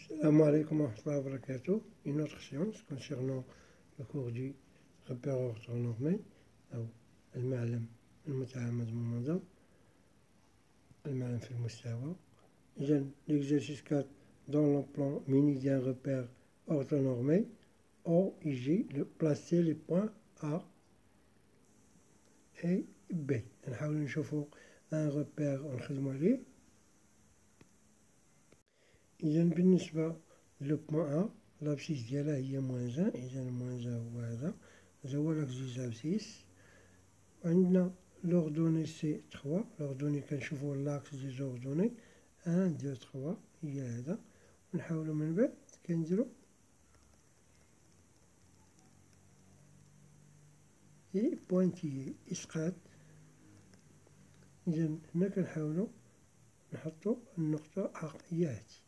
Salam alaikum wa rahmatullahi wa barakatuh. Une autre séance concernant le cours du repère orthonormé, أو المعلم المتعامد مماذا المعلم في المستوى. إذا l'exercice 4 dans le plan mini d'un repère orthonormé O, IG, placer les points A et B. نحاول نشوفوا un repère ونخدموا عليه. إذا بالنسبة للبوان أ لابسيس ديالها هي موان زان، إذا موان زان هو هذا هو لاكس دو زابسيس. وعندنا لوردوني سي 3، لوردوني كنشوفو لاكس دي زوردوني 1 2 3 هي هذا، ونحاولو من بعد كنديرو إي بوانتيي إسقاط. إذا هنا كنحاولو نحطو النقطة أ هي هادي.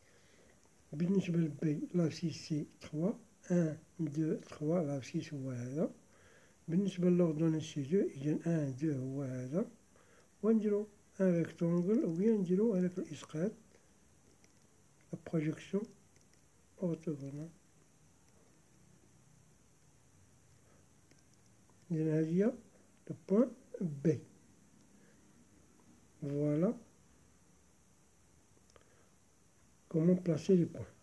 بالنسبة لبي لابسيس سي 3 1 2 3 لابسيس هو هذا. بالنسبة لوردوني سي 2 إذا 1 2 هو هذا، ونديرو ان ريكتونغل وبيان نديرو هذاك الإسقاط لا بروجيكسيون أورتوغونال. إذا هادي هي لو بوان بي. فوالا comment placer les points.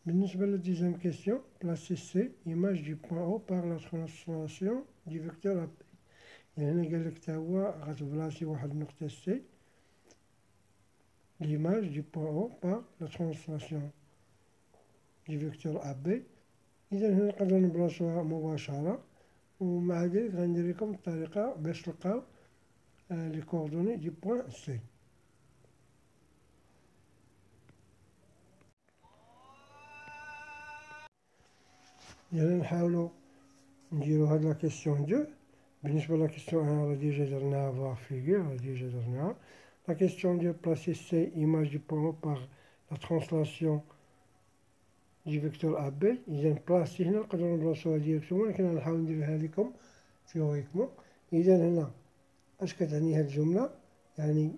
بالنسبة à la deuxième question, placer C, image du point O par la translation du vecteur AB. هنا قال لك تا هو غتبلاصي واحد النقطة C l'image du point O par la translation du vecteur AB. إذا هنا نقدرو نبلاصوها مباشرة، ومع ذلك غندير لكم الطريقة باش تلقاو لي كوردوني دي بوان سي. إذا نحاولو نديرو هاد لا كيسيون 2. بالنسبة لا كيسيون 1 راه ديجا درناها فواغ فيغور، راه ديجا درناها. لا كيسيون ديال بلاصي سي إيماج دو بوان أو باغ لا ترانسلاسيون دي فيكتور أ بي. إذا بلاصتي هنا نقدرو نبلاصوها ديريكتومون، ولكن غنحاول نديرها ليكم تيوريكمون. إذا هنا اش كتعني هاد الجملة؟ يعني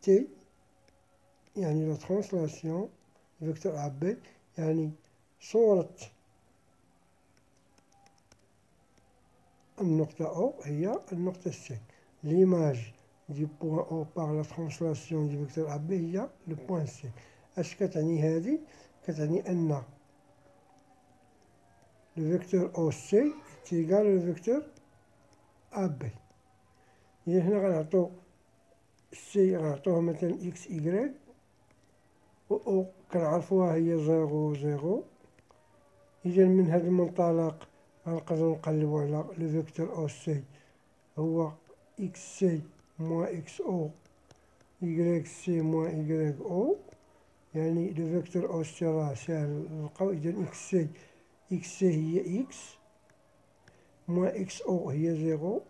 تي يعني لا ترانسلاسيون دي فيكتور أ بي، يعني صورة النقطة أو هي النقطة سي. ليماج دي بوان أو باغ لا ترانسلاسيون دي فيكتور أ بي هي لو بوان سي. اش كتعني هادي؟ كتعني أن لو فيكتور أو سي تيغال لو فيكتور أ بي. إذا هنا غنعطو سي غنعطوها مثلا إكس إيكغيك، و أو كنعرفوها هي 0 0. إذا من هذا المنطلق غنقدرو نقلبو على لو فيكتور أو سي هو إكس سي موان إكس أو إيكغيك سي موان إيكغيك أو. يعني لو فيكتور أو سي راه ساهل نلقاو. إذا إكس سي هي إكس موان إكس أو هي 0،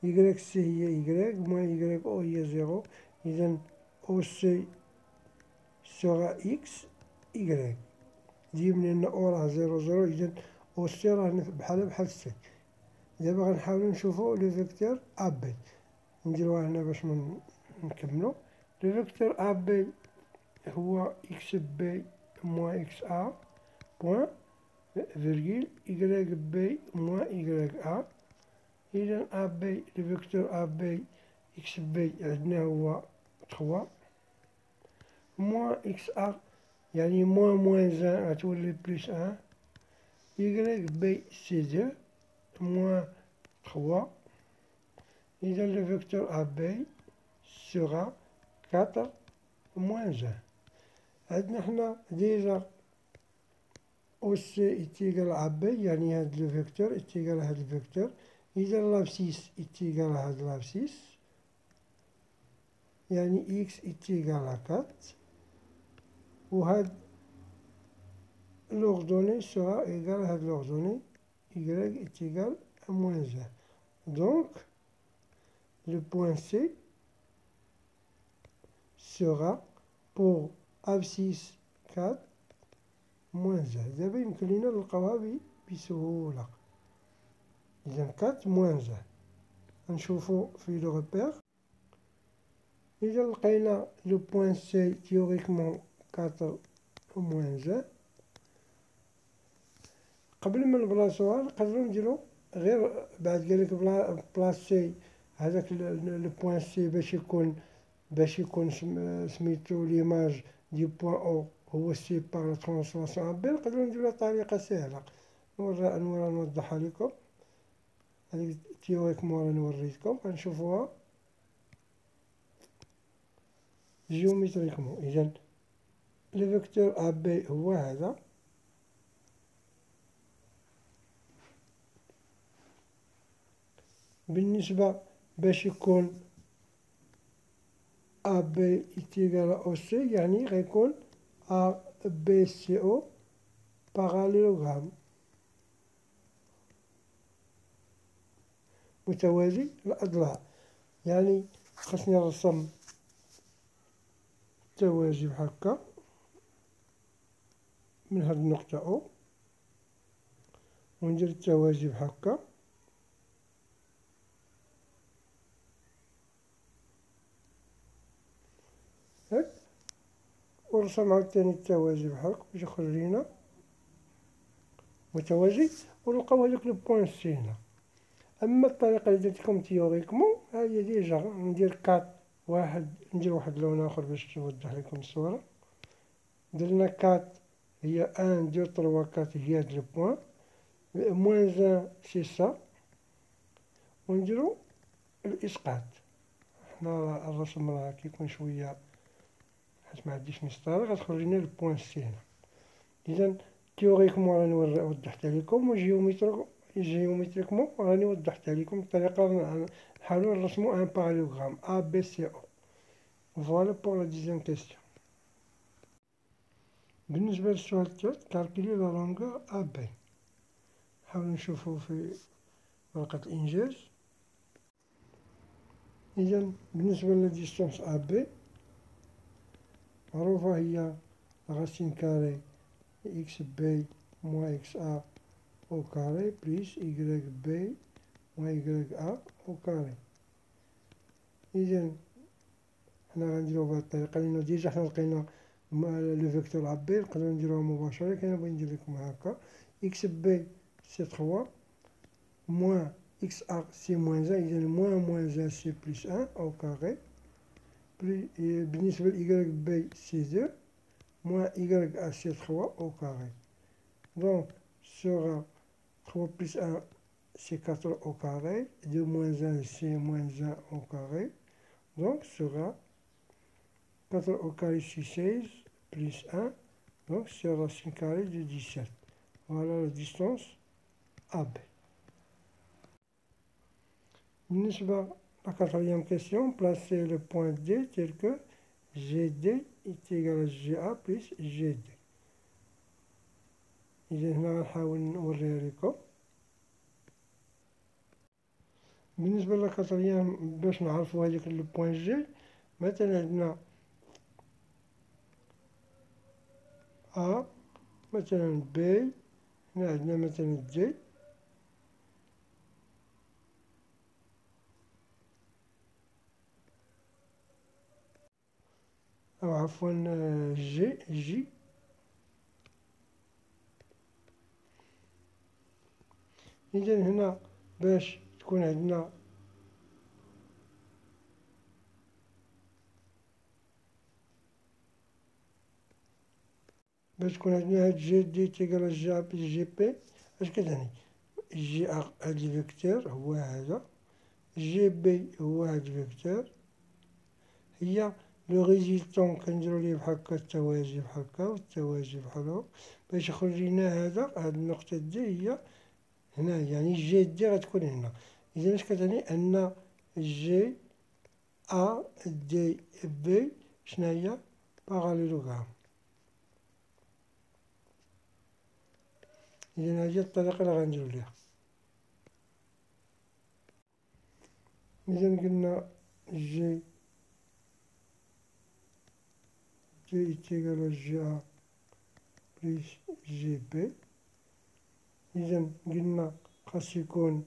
إيكغيك سي هي إيكغيك موان إيكغيك أو هي 0. إذا أو سي سورا إكس إيكغيك. جبنا أن أو راه 0 0، إذا أو سي راه بحال سي. دابا غنحاولو نشوفو لو فيكتور أ بي. نديروها هنا باش نكملو. لو فيكتور أ بي هو إكس بي موان إكس أ بوان فيرغيل إيكغيك بي موان إيكغيك أ. إذا أ بي لو فيكتور أ بي إكس بي عندنا هو 3 موان إكس أ، يعني موان زان غتولي بليس 1. إيكغيك بي سي 2 موان 3. إذا لو فيكتور أ بي سورا 4 موان 1. عندنا حنا ديجا أو سي إتيغال أ بي، يعني هاد لو فيكتور إتيغال هاد الفيكتور. إذا لابسيس إتيغال هاد لابسيس، يعني إكس إتيغال 4، وهاد l'ordonnée sera égale à l'ordonnée y est égal à moins 1. Donc, le point C sera pour abscisse 4 moins 1. دابا يمكن لينا نلقاوها بسهولة. إذا 4 moins 1 نشوفو في لو repère. إذا لقينا لو بوان سي تيوريكمون 4 موان 1، قبل ما نبلاصوها نقدرو نديرو غير بعد قالك بلاصي هذاك لو بوان سي باش يكون سميتو ليماج دي بوان او هو سي باغ لا ترانسفورماسيون اب بي، نقدرو نديروها بطريقة سهلة. نوضحها لكم هذيك تيوريكمون راني وريتكم، غنشوفوها جيومتريكمون. إذا لو فيكتور اب بي هو هذا، بالنسبة باش يكون أ بي إتيغال أو سي يعني غيكون أ بي سي أو باراليلوغرام متوازي الأضلاع. يعني خاصني نرسم توازي بحكا من هاد النقطة أو، وندير التوازي بحكا، هاك، ونرسم عاوتاني التوازي بحال باش يخرج لينا متوازي، ونلقاو هادوك لو بوان سي هنا. أما الطريقة اللي درتلكم تيوريكمون هي ديجا ندير كات واحد، ندير واحد اللون آخر باش توضح لكم الصورة. درنا كات هي ان دو تروا كات هي هاد لو بوان، موان زان سي سا، ونديرو الإسقاط. حنا الرسم راه كيكون شوية حيت معنديش مسطرة غتخرج لنا البوان سي هنا. إذا تيوريكمون راني وضحتها لكم، جيومتريكمون راني وضحتها لكم الطريقة. نحاولو نرسمو ان باراليلوغرام أ بي سي أو. فوالا بور لا ديزيام كيستيون. بالنسبة للسؤال الثالث، كالكولي لا لونغور أ بي. نحاولو نشوفو في ورقة الإنجاز. إذا بالنسبة لا ديستونس أ بي معروفة، هي راسين كاري إكس بي موان إكس أ أو كاري بليس إيكغيك بي موان إيكغيك أ أو كاري. إذا حنا غنديرو بهاد الطريقة لأنو ديجا حنا لقينا لو فيكتور أ بي، نقدرو نديروها مباشرة. كاين بغيت ندير لكم هاكا، إكس بي سي 3 موان إكس أ سي موان زان، إذا موان زان سي بليس أن أو كاري. بالنسبة لإيكغيك بي سي 2 moins y à C3 au carré. Donc, sera 3 plus 1, c'est 4 au carré. 2 moins 1, c'est moins 1 au carré. Donc, sera 4 au carré, c'est 16, plus 1. Donc, c'est racine carrée de 17. Voilà la distance AB. La quatrième question, placez le point D tel que GD est égal à GA plus GD. إذا هنا غنحاول نوريها لكم. بالنسبة للكاتريام باش نعرفو هاديك لو بوان جي، مثلا عندنا أ، مثلا بي، هنا عندنا مثلا دي، أو عفوا جي. إذا هنا باش تكون عندنا هاد جي دي تيقال جي أ بلس جي بي، اش كتعني؟ جي أ هاد الفيكتور هو هذا، جي بي هو هاد الفيكتور، هي لو ريزولتون كنديرو ليه بحال هكا التوازي بحال هكا والتوازي بحال هكا باش يخرج لينا هذا. هاد النقطة دي هي هنا، يعني جي دي غتكون هنا. إذا اش كتعني؟ أن جي أ دي بي شناهي؟ باراليلوغرام. إذا هادي الطريقة اللي غنديرو ليها. إذا قلنا جي دي تيقال جي أ بليس جي بي. إذا قلنا خاص يكون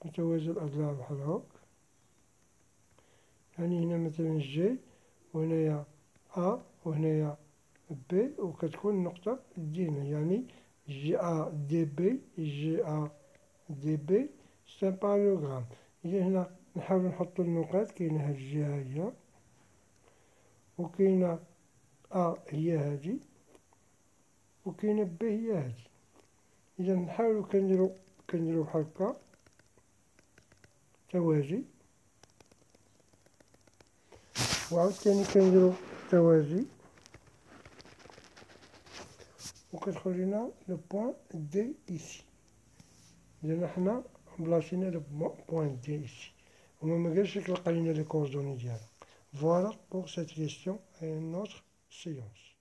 متوازي الأضلاع بحال هاك. مثلا جي وهنايا أ وهنايا بي وكتكون النقطة دينا، يعني جي أ دي بي جي أ دي بي سي بارالوغرام. إذا هنا نحاولو نحطو النقاط، كاينة هاد الجهة هي وكاينة أ هي هادي وكاينة بي هي هادي. إذا نحاولو كنديرو بحال هكا توازي، وعاوتاني كنديرو توازي وكتخرج لنا لو بوان دي إيسي. إذا حنا بلاصينا لو بوان دي إيسي وما مقالش لك لقى لنا لي كوردوني ديالها. Voilà pour cette question et une autre séance.